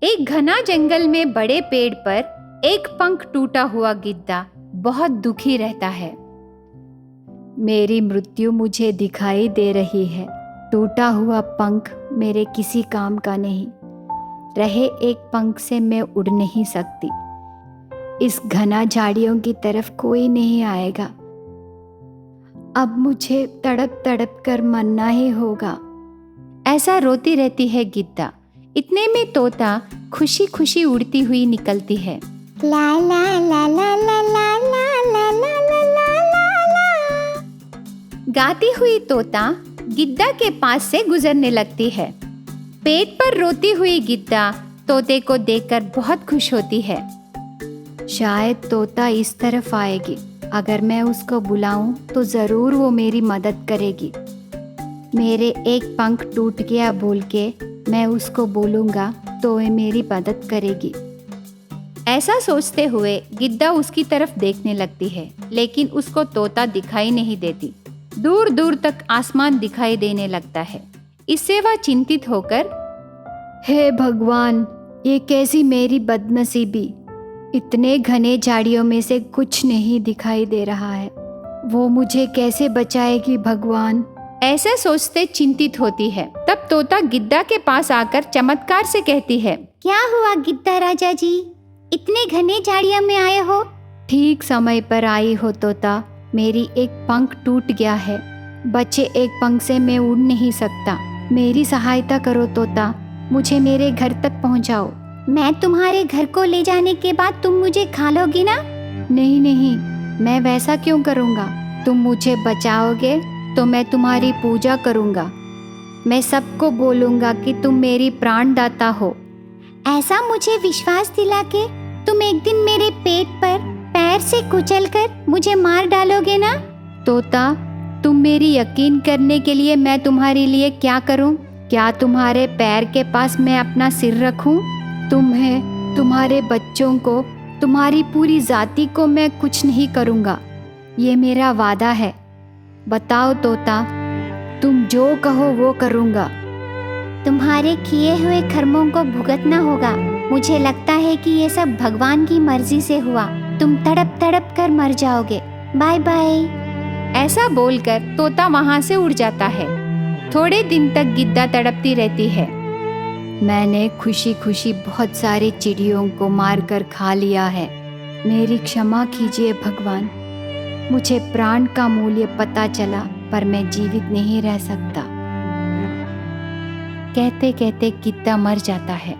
एक घना जंगल में बड़े पेड़ पर एक पंख टूटा हुआ गिद्दा बहुत दुखी रहता है। मेरी मृत्यु मुझे दिखाई दे रही है। टूटा हुआ पंख मेरे किसी काम का नहीं। रहे एक पंख से मैं उड़ नहीं सकती। इस घना झाड़ियों की तरफ कोई नहीं आएगा। अब मुझे तड़प तड़प कर मरना ही होगा। ऐसा रोती रहती है गिद्दा। इतने में तोता खुशी खुशी उड़ती हुई निकलती है। ला ला ला ला ला ला ला ला ला ला ला ला। गाती हुई तोता गिद्दा के पास से गुजरने लगती है। पेट पर रोती हुई गिद्दा तोते को देखकर बहुत खुश होती है। शायद तोता इस तरफ आएगी। अगर मैं उसको बुलाऊं तो ज़रूर वो मेरी मदद करेगी। मेरे एक पंख टूट गया बोल के मैं उसको बोलूँगा तो वह मेरी मदद करेगी। ऐसा सोचते हुए गिद्दा उसकी तरफ देखने लगती है, लेकिन उसको तोता दिखाई नहीं देती। दूर दूर तक आसमान दिखाई देने लगता है। इससे वह चिंतित होकर, हे भगवान, ये कैसी मेरी बदनसीबी। इतने घने झाड़ियों में से कुछ नहीं दिखाई दे रहा है। वो मुझे कैसे बचाएगी भगवान। ऐसा सोचते चिंतित होती है। तब तोता गिद्दा के पास आकर चमत्कार से कहती है, क्या हुआ गिद्दा राजा जी, इतने घने झाड़ियों में आए हो? ठीक समय पर आई हो तोता। मेरी एक पंख टूट गया है। बचे एक पंख से मैं उड़ नहीं सकता। मेरी सहायता करो तोता। मुझे मेरे घर तक पहुंचाओ। मैं तुम्हारे घर को ले जाने के बाद तुम मुझे खा लोगी ना? नहीं नहीं, मैं वैसा क्यों करूँगा। तुम मुझे बचाओगे तो मैं तुम्हारी पूजा करूँगा। मैं सबको बोलूँगा कि तुम मेरी प्राणदाता हो। ऐसा मुझे विश्वास दिला के तुम एक दिन मेरे पेट पर पैर से कुचलकर मुझे मार डालोगे ना? तोता, तुम मेरी यकीन करने के लिए मैं तुम्हारे लिए क्या करूं? क्या तुम्हारे पैर के पास मैं अपना सिर रखूं? तुम्हें, तुम्हारे बच्चों को, तुम्हारी पूरी जाति को मैं कुछ नहीं करूंगा। ये मेरा वादा है। बताओ तोता, तुम जो कहो वो करूंगा। तुम्हारे किए हुए कर्मों को भुगतना होगा। मुझे लगता है कि ये सब भगवान की मर्जी से हुआ। तुम तड़प तड़प कर मर जाओगे। Bye bye. ऐसा बोलकर तोता वहां से उड़ जाता है। थोड़े दिन तक गिद्दा तड़पती रहती है। मैंने खुशी खुशी बहुत सारे चिड़ियों को मारकर खा लिया है। मेरी क्षमा कीजिए भगवान। मुझे प्राण का मूल्य पता चला, पर मैं जीवित नहीं रह सकता। कहते कहते गिद्दा मर जाता है।